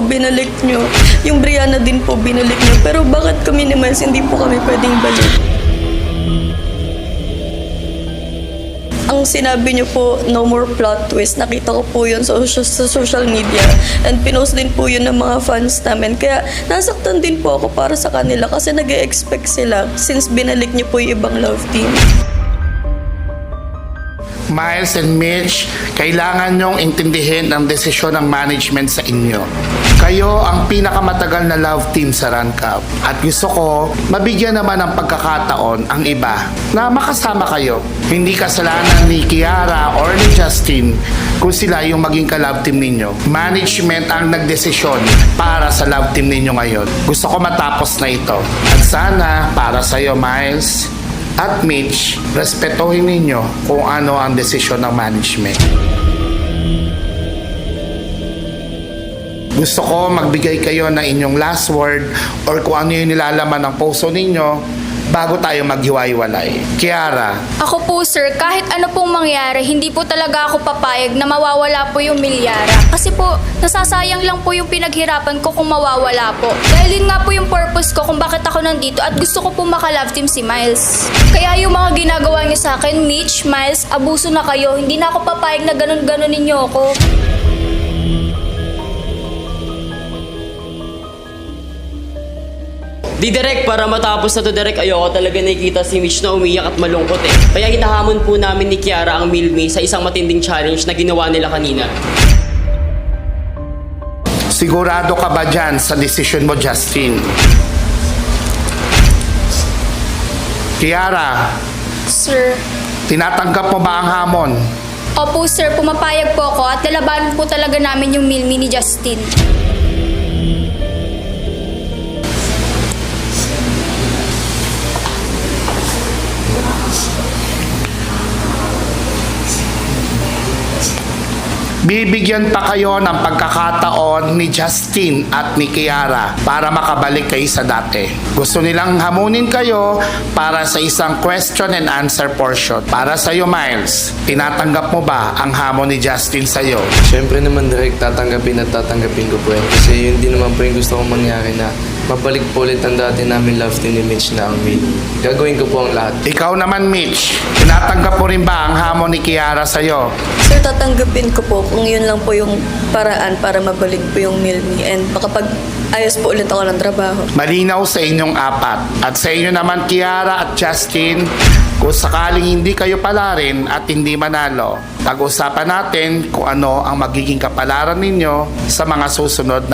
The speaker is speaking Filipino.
po binalik nyo. Yung Brianna din po binalik nyo. Pero bakit kami ni Miles hindi po kami pwedeng balik? Ang sinabi niyo po, no more plot twist. Nakita ko po yun sa social media. And pinost din po yun ng mga fans namin. Kaya nasaktan din po ako para sa kanila kasi nag-e-expect sila since binalik niyo po yung ibang love team. Miles and Mitch, kailangan nyong intindihin ang desisyon ng management sa inyo. Kayo ang pinakamatagal na love team sa Run Cup. At gusto ko, mabigyan naman ng pagkakataon ang iba na makasama kayo. Hindi kasalanan ni Kiara or ni Justin kung sila yung maging ka-love team ninyo. Management ang nagdesisyon para sa love team ninyo ngayon. Gusto ko matapos na ito. At sana, para sa'yo, Miles at Mitch, respetuhin ninyo kung ano ang desisyon ng management. Gusto ko magbigay kayo ng inyong last word or kung ano yung nilalaman ng puso ninyo bago tayo maghiwa-hiwalay. Kiara. Ako po sir, kahit ano pong mangyari, hindi po talaga ako papayag na mawawala po yung milyara. Kasi po, nasasayang lang po yung pinaghirapan ko kung mawawala po. Dahil yun nga po yung purpose ko kung bakit ako nandito at gusto ko po maka-love team si Miles. Kaya yung mga ginagawa niyo sa akin, Mitch, Miles, abuso na kayo. Hindi na ako papayag na ganun-ganunin niyo ako. Di direct, para matapos na to direct, ayoko talaga nakikita si Mitch na umiyak at malungkot eh. Kaya hinahamon po namin ni Kiara ang Milmi sa isang matinding challenge na ginawa nila kanina. Sigurado ka ba dyan sa desisyon mo, Justin? Kiara, Sir. tinatanggap mo ba ang hamon? Opo sir, pumapayag po ako at lalabanan po talaga namin yung Milmi ni Justin. Bibigyan pa kayo ng pagkakataon ni Justin at ni Kiara para makabalik kayo sa dati. Gusto nilang hamunin kayo para sa isang question and answer portion. Para sa iyo, Miles, tinatanggap mo ba ang hamon ni Justin sa iyo? Siyempre naman direct, tatanggapin ko po yan. Kasi yun din naman po yung gusto kong mangyari na mabalik po ulit ang dati namin love team ni Mitch na ang Mil. Gagawin ko po ang lahat. Ikaw naman, Mitch, tinatanggap mo rin ba ang hamon ni Kiara sa iyo? Sir, tatanggapin ko po kung yun lang po yung paraan para mabalik po yung Milmi and makapag-ayos po ulit ako ng trabaho. Malinaw sa inyong apat. At sa inyo naman, Kiara at Justin, kung sakaling hindi kayo palarin at hindi manalo, pag-usapan natin kung ano ang magiging kapalaran ninyo sa mga susunod na